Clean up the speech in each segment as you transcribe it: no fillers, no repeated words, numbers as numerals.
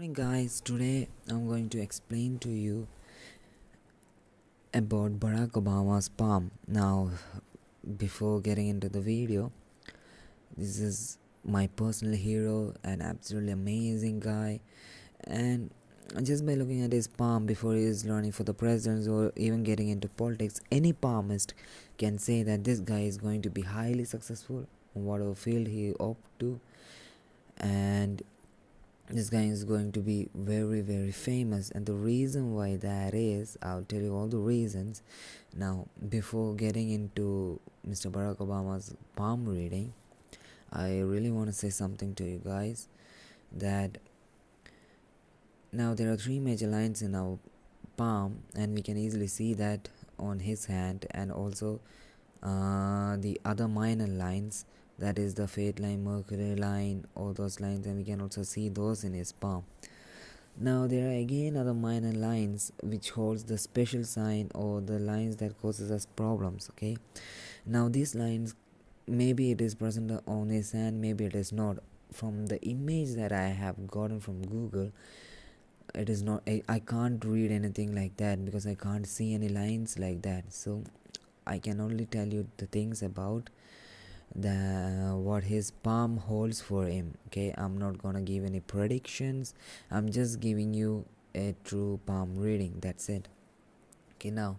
Morning guys, today I'm going to explain to you about Barack Obama's palm. Now, before getting into the video, this is my personal hero, an absolutely amazing guy, and just by looking at his palm before he is running for the presidency or even getting into politics, any palmist can say that this guy is going to be highly successful in whatever field he opt to, and this guy is going to be very famous. And the reason why that is, I'll tell you all the reasons. Now, before getting into Mr. Barack Obama's palm reading, I really want to say something to you guys, that now there are three major lines in our palm, and we can easily see that on his hand, and also the other minor lines, that is the fate line, Mercury line, all those lines, and we can also see those in his palm. Now there are again other minor lines which holds the special sign or the lines that causes us problems. Okay, now these lines, maybe it is present on his hand, maybe it is not. From the image that I have gotten from Google, it is not. I can't read anything like that because I can't see any lines like that. So I can only tell you the things about what his palm holds for him. Okay, I'm not gonna give any predictions, I'm just giving you a true palm reading, that's it. Okay, now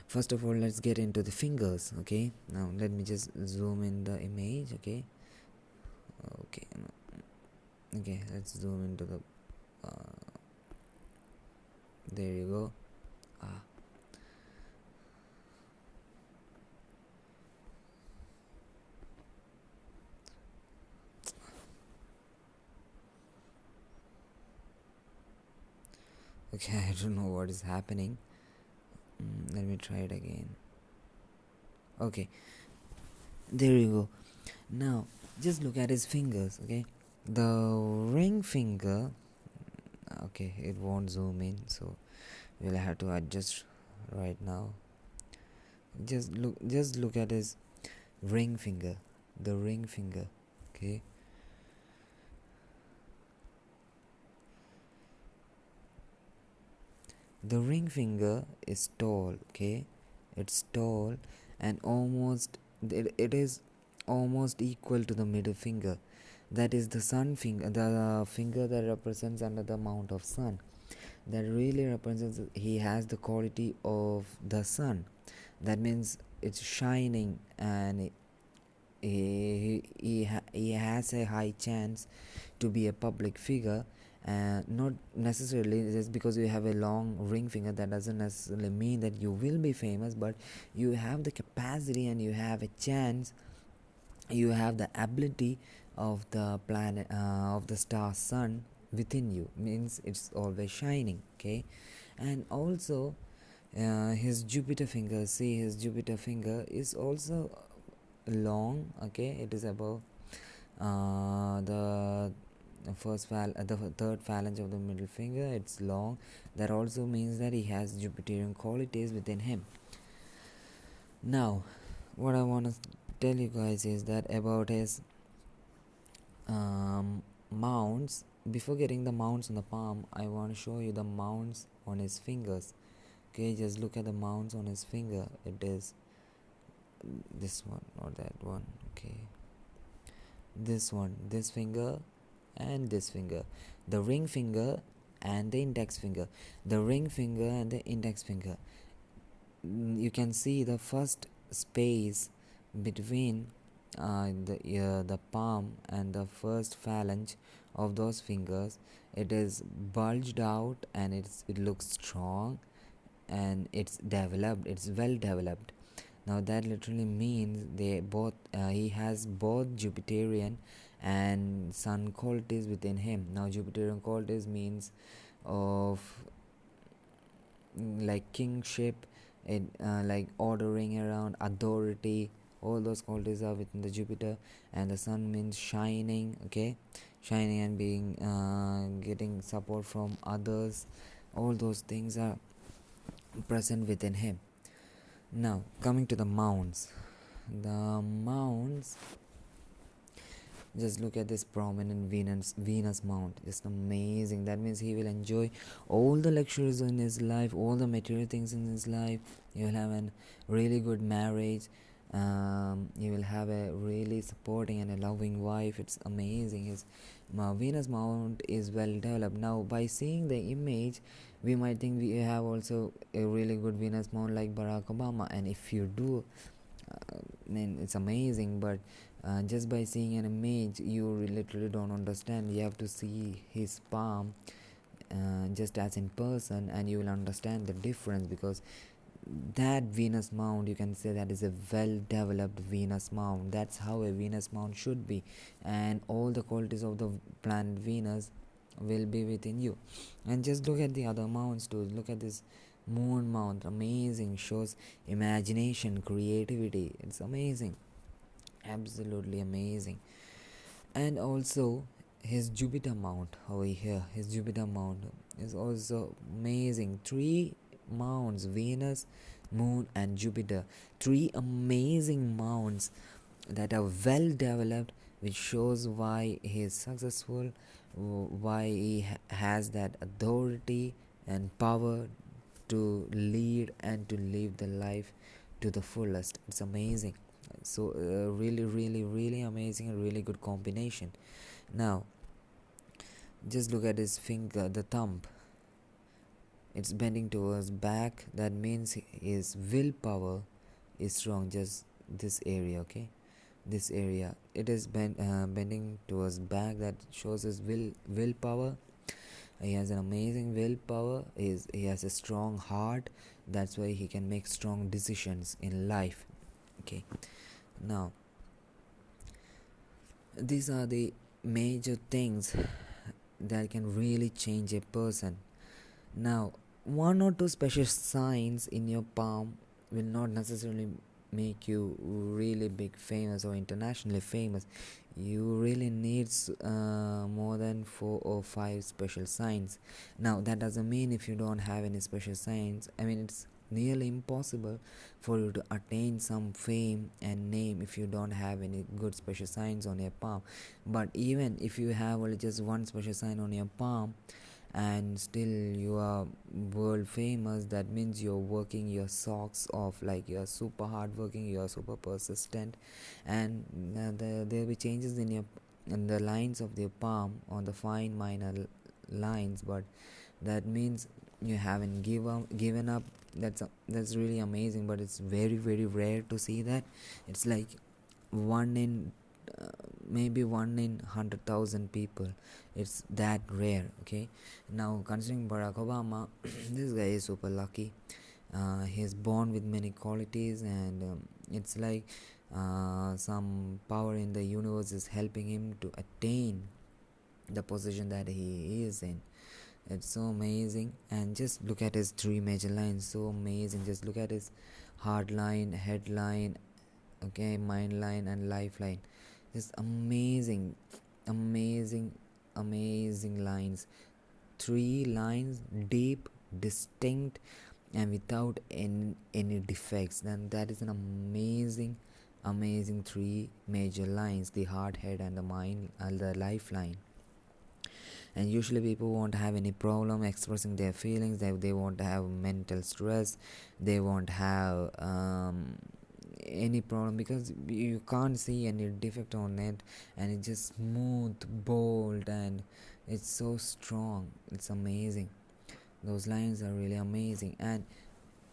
first of all, let's get into the fingers. Okay, now let me just zoom in the image. Okay, let's zoom into the there you go. Okay, I don't know what is happening. Let me try it again. Okay, there you go. Now just look at his fingers. Okay, the ring finger, okay, it won't zoom in, so we'll have to adjust right now. Just look at his ring finger, the ring finger. Okay, the ring finger is tall. Okay, it's tall, and it is almost equal to the middle finger, that is the sun finger, the finger that represents under the mount of sun, that really represents he has the quality of the sun. That means it's shining, and he has a high chance to be a public figure. And not necessarily just because you have a long ring finger, that doesn't necessarily mean that you will be famous, but you have the capacity and you have a chance, you have the ability of the planet, of the star sun within you, means it's always shining. Okay, and also his Jupiter finger, see, his Jupiter finger is also long. Okay, it is above the the third phalange of the middle finger, it's long. That also means that he has Jupiterian qualities within him. Now what I want to tell you guys is that about his mounts. Before getting the mounts on the palm, I want to show you the mounts on his fingers. Okay, just look at the mounts on his finger. It is this one or that one. Okay, this one, this finger and this finger, the ring finger and the index finger, the ring finger and the index finger. You can see the first space between the palm and the first phalange of those fingers. It is bulged out, and it looks strong, and it's developed, it's well developed. Now that literally means they both he has both Jupiterian and sun qualities within him. Now Jupiterian qualities means of like kingship, like ordering around, authority, all those qualities are within the Jupiter. And the sun means shining. Okay, shining and being getting support from others, all those things are present within him. Now coming to the mounts, Just look at this prominent Venus Mount, just amazing. That means he will enjoy all the luxuries in his life, all the material things in his life. He will have a really good marriage. He will have a really supporting and a loving wife. It's amazing. His Venus Mount is well developed. Now, by seeing the image, we might think we have also a really good Venus Mount like Barack Obama, and if you do, then it's amazing. But just by seeing an image, you literally don't understand. You have to see his palm just as in person, and you will understand the difference, because that Venus Mount, you can say that is a well developed Venus Mount. That's how a Venus Mount should be, and all the qualities of the planet Venus will be within you. And just look at the other mounts too. Look at this Moon Mount, amazing, shows imagination, creativity. It's amazing, absolutely amazing. And also his Jupiter Mount over here, his Jupiter Mount is also amazing. Three mounts, Venus, Moon and Jupiter, three amazing mounts that are well developed, which shows why he is successful, why he has that authority and power to lead and to live the life to the fullest. It's amazing. So really amazing, and really good combination. Now just look at his finger, the thumb. It's bending towards back. That means his willpower is strong. Just this area, okay, this area, it is bending towards back. That shows his willpower. He has an amazing willpower. He has a strong heart. That's why he can make strong decisions in life. Okay, now these are the major things that can really change a person. Now, one or two special signs in your palm will not necessarily make you really big famous or internationally famous. You really need more than 4 or 5 special signs. Now that doesn't mean if you don't have any special signs, I mean, it's nearly impossible for you to attain some fame and name if you don't have any good special signs on your palm. But even if you have only just one special sign on your palm and still you are world famous, that means you're working your socks off, like you're super hardworking, you're super persistent, and there'll be changes in the lines of your palm on the fine minor lines, but that means you haven't given up. That's really amazing, but it's very rare to see that. It's like one in maybe 1 in 100,000 people. It's that rare. Okay, now considering Barack Obama, this guy is super lucky. He's born with many qualities, and it's like some power in the universe is helping him to attain the position that he is in. It's so amazing. And just look at his 3 major lines, so amazing. Just look at his heart line, head line, okay, mind line and lifeline. Just amazing lines. 3 lines, deep, distinct, and without any defects. Then that is an amazing 3 major lines: the heart, head and the mind and the lifeline. And usually people won't have any problem expressing their feelings. They won't have mental stress. They won't have any problem, because you can't see any defect on it, and it's just smooth, bold, and it's so strong. It's amazing. Those lines are really amazing. And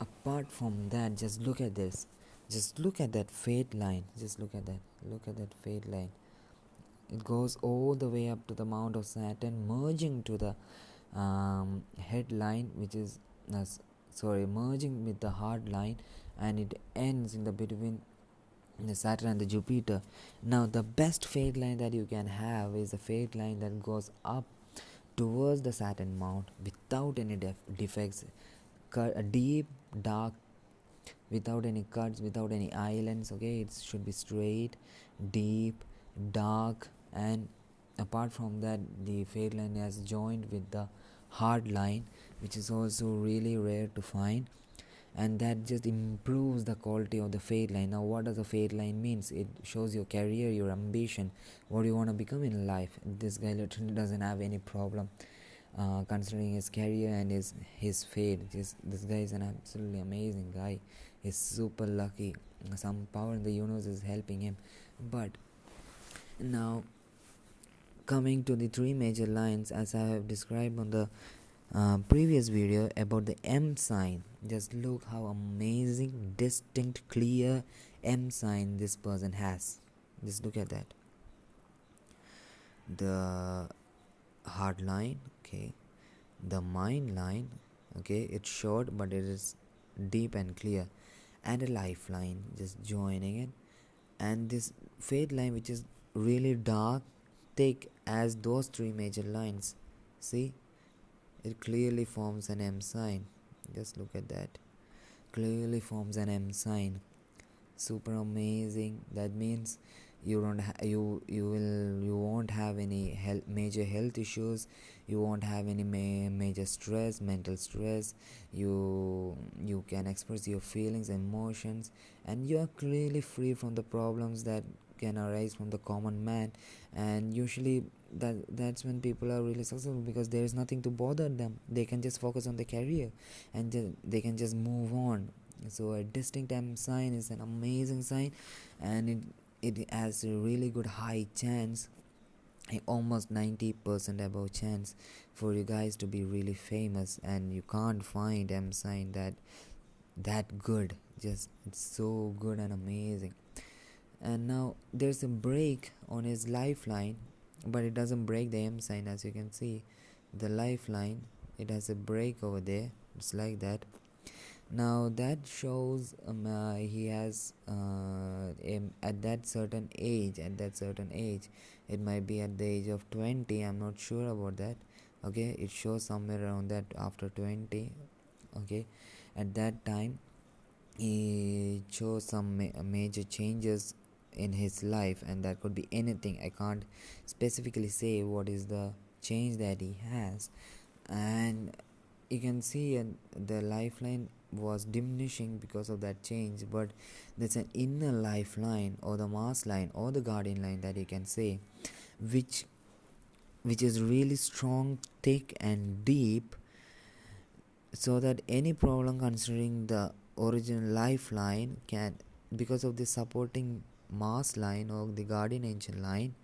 apart from that, just look at this. Just look at that fate line. Just look at that fate line. It goes all the way up to the Mount of Saturn, merging to the headline, which is merging with the hard line, and it ends in the between the Saturn and the Jupiter. Now the best fate line that you can have is a fate line that goes up towards the Saturn Mount without any defects, a deep, dark, without any cuts, without any islands. Okay, it should be straight, deep, dark, and apart from that, the fate line has joined with the hard line, which is also really rare to find. and that just improves the quality of the fate line. Now what does a fate line means? It shows your career, your ambition, what you want to become in life. This guy literally doesn't have any problem considering his career and his fate. This guy is an absolutely amazing guy. He's super lucky. Some power in the universe is helping him. But now, coming to the three major lines, as I have described on the previous video about the M sign, just look how amazing, distinct, clear M sign this person has. Just look at that. The hard line, okay, the mind line, okay, it's short but it is deep and clear, and a lifeline just joining it, and this fade line which is really dark, thick as those three major lines. See, it clearly forms an M sign. Just look at that. Clearly forms an M sign. Super amazing. That means you won't have any major health issues. You won't have any major stress, mental stress. You can express your feelings, emotions, and you are clearly free from the problems that can arise from the common man. And usually that's when people are really successful, because there is nothing to bother them. They can just focus on their career and they can just move on. So a distinct M sign is an amazing sign, and it has a really good high chance, almost 90% above chance for you guys to be really famous. And you can't find M sign that good. Just it's so good and amazing. And now there's a break on his lifeline, but it doesn't break the M sign. As you can see, the lifeline, it has a break over there. It's like that. Now that shows he has at that certain age, it might be at the age of 20, I'm not sure about that. Okay, it shows somewhere around that after 20. Okay, at that time he shows some major changes in his life, and that could be anything. I can't specifically say what is the change that he has. And you can see the lifeline was diminishing because of that change, but there's an inner lifeline, or the mass line, or the guardian line that you can say, which is really strong, thick and deep, so that any problem considering the original lifeline can, because of the supporting mass line or the guardian angel line,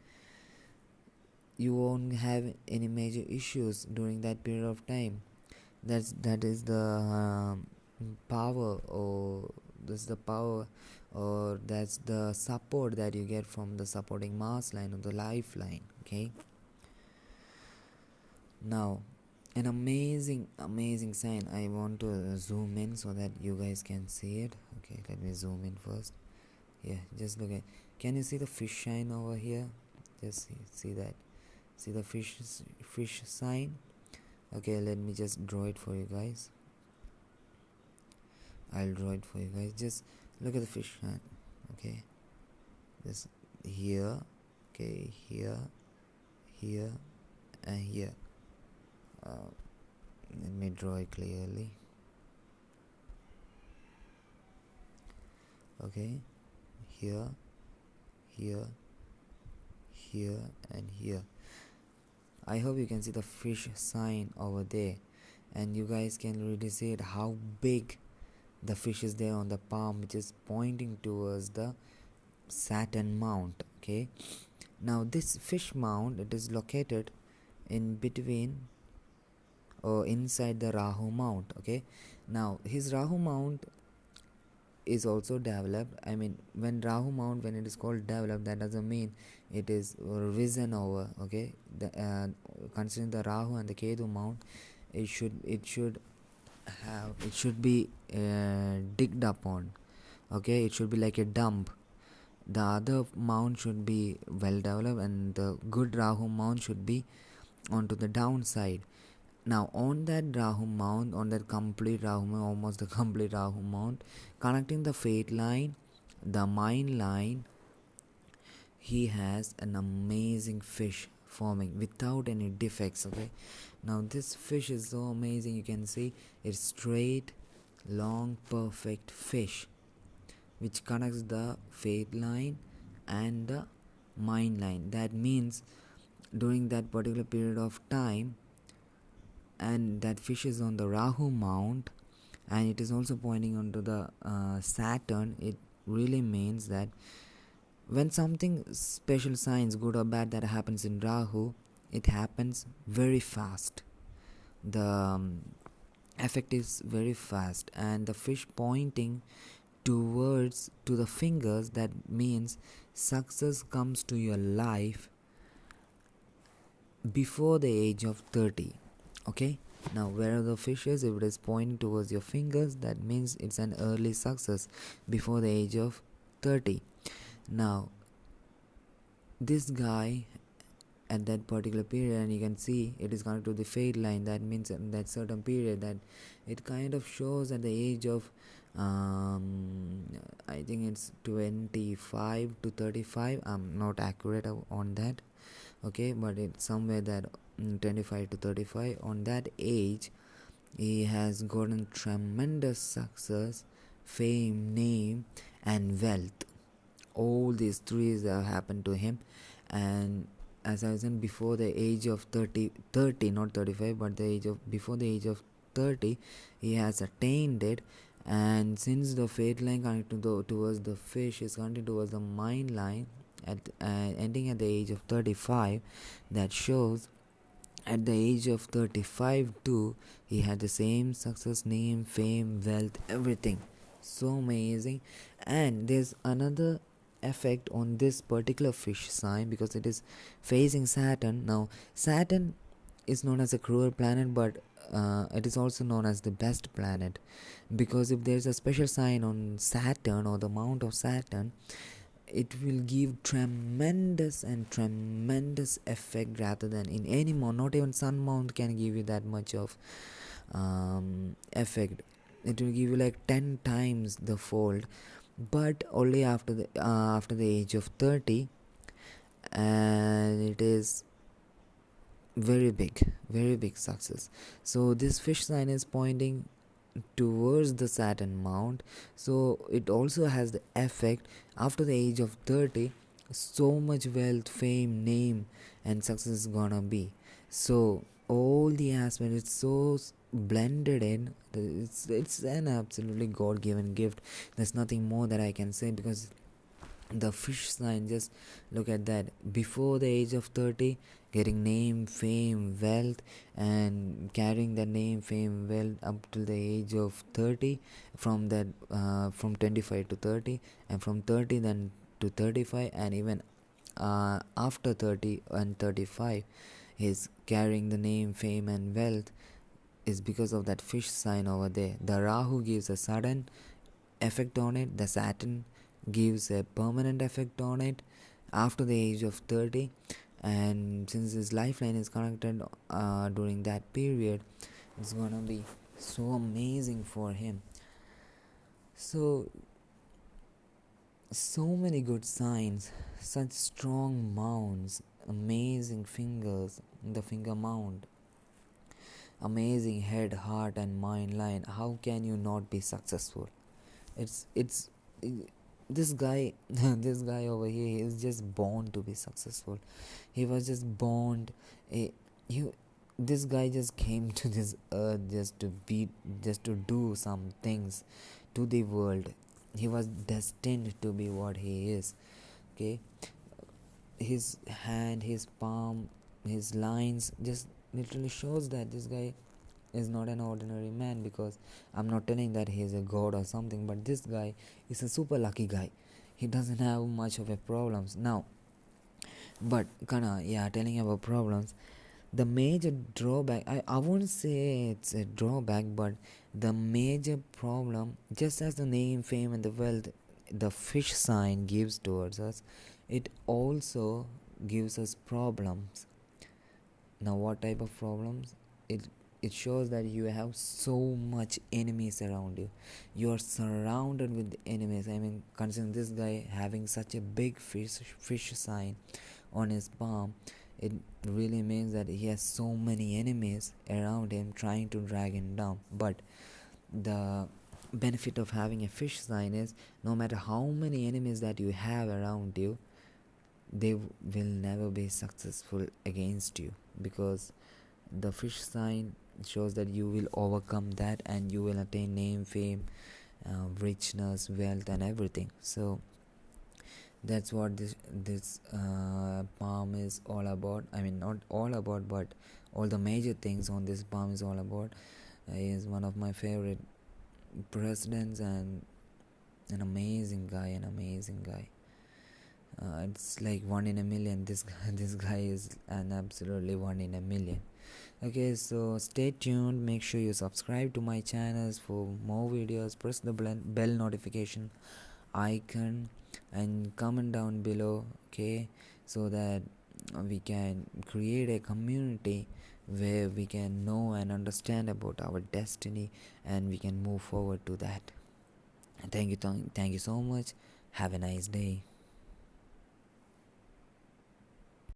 you won't have any major issues during that period of time. That is the power, or that's the support that you get from the supporting mass line or the lifeline. Okay, now an amazing sign. I want to zoom in so that you guys can see it. Okay, let me zoom in first. Yeah, just look at, can you see the fish sign over here? Just see that. See the fish sign. Okay, let me just draw it for you guys. I'll draw it for you guys. Just look at the fish sign. Okay, this here, okay, here, and here. Let me draw it clearly. Okay, here, and here. I hope you can see the fish sign over there, and you guys can really see it, how big the fish is there on the palm, which is pointing towards the Saturn Mount. Okay, now this fish mount, it is located in between or inside the Rahu Mount. Okay, now his Rahu Mount is also developed. I mean, when Rahu Mount, when it is called developed, that doesn't mean it is risen over. Okay, considering the Rahu and the Ketu Mount, it should be digged upon. Okay, it should be like a dump. The other mount should be well developed, and the good Rahu Mount should be onto the downside. Now on that Rahu Mount, on that complete Rahu Mount, almost the complete Rahu Mount, connecting the fate line, the mind line, he has an amazing fish forming without any defects. Okay, now this fish is so amazing. You can see it's straight, long perfect fish which connects the faith line and the mind line. That means during that particular period of time, and that fish is on the Rahu Mount, and it is also pointing onto the Saturn. It really means that when something special signs, good or bad, that happens in Rahu, it happens very fast. The effect is very fast, and the fish pointing towards to the fingers, that means success comes to your life before the age of 30. Okay, now where the fish is, if it is pointing towards your fingers, that means it's an early success before the age of 30. Now this guy at that particular period, and you can see it is connected to the fade line, that means in that certain period, that it kind of shows at the age of I think it's 25 to 35. I'm not accurate on that, okay, but it's somewhere that 25 to 35, on that age he has gotten tremendous success, fame, name and wealth. All these three have happened to him, and as I said, before the age of 30, not 35, but the age of before the age of 30, he has attained it. And since the fate line connected towards the fish is connected towards the mind line, at ending at the age of 35, that shows at the age of 35 too, he had the same success, name, fame, wealth, everything. So amazing. And there's another effect on this particular fish sign, because it is facing Saturn. Now Saturn is known as a cruel planet, but it is also known as the best planet, because if there's a special sign on Saturn or the mount of Saturn, it will give tremendous and tremendous effect rather than in any mount. Not even sun mount can give you that much of effect. It will give you like 10 times the fold, but only after the age of 30, and it is very big success. So this fish sign is pointing towards the Saturn mount, so it also has the effect after the age of 30. So much wealth, fame, name and success is gonna be. So all the aspects, it's so blended in. It's an absolutely God-given gift. There's nothing more that I can say, because the fish sign, just look at that, before the age of 30, getting name, fame, wealth, and carrying the name, fame, wealth up to the age of 30, from that from 25 to 30, and from 30 then to 35, and even after 30 and 35, he's carrying the name, fame and wealth, is because of that fish sign over there. The Rahu gives a sudden effect on it, the Saturn gives a permanent effect on it after the age of 30, and since his lifeline is connected during that period, it's gonna be so amazing for him. So many good signs, such strong mounts, amazing fingers, the finger mount, amazing head, heart and mind line. How can you not be successful? It's this guy this guy over here is just born to be successful. He was just born this guy just came to this earth just to do some things to the world. He was destined to be what he is. Okay, his hand, his palm, his lines just literally shows that this guy is not an ordinary man, because I'm not telling that he is a god or something, but this guy is a super lucky guy. He doesn't have much of a problems now. But telling about problems, the major drawback, I won't say it's a drawback, but the major problem, just as the name, fame and the wealth the fish sign gives towards us, it also gives us problems. Now what type of problems? It shows that you have so much enemies around you. You are surrounded with enemies. I mean, considering this guy having such a big fish sign on his palm, it really means that he has so many enemies around him trying to drag him down. But the benefit of having a fish sign is no matter how many enemies that you have around you, they will never be successful against you, because the fish sign shows that you will overcome that and you will attain name, fame, richness, wealth, and everything. So that's what this palm is all about. I mean, not all about, but all the major things on this palm is all about. He is one of my favorite presidents and an amazing guy. It's like one in a million. This guy is an absolutely one in a million. Okay, so stay tuned. Make sure you subscribe to my channels for more videos. Press the bell notification icon and comment down below. Okay, so that we can create a community where we can know and understand about our destiny, and we can move forward to that. Thank you so much. Have a nice day.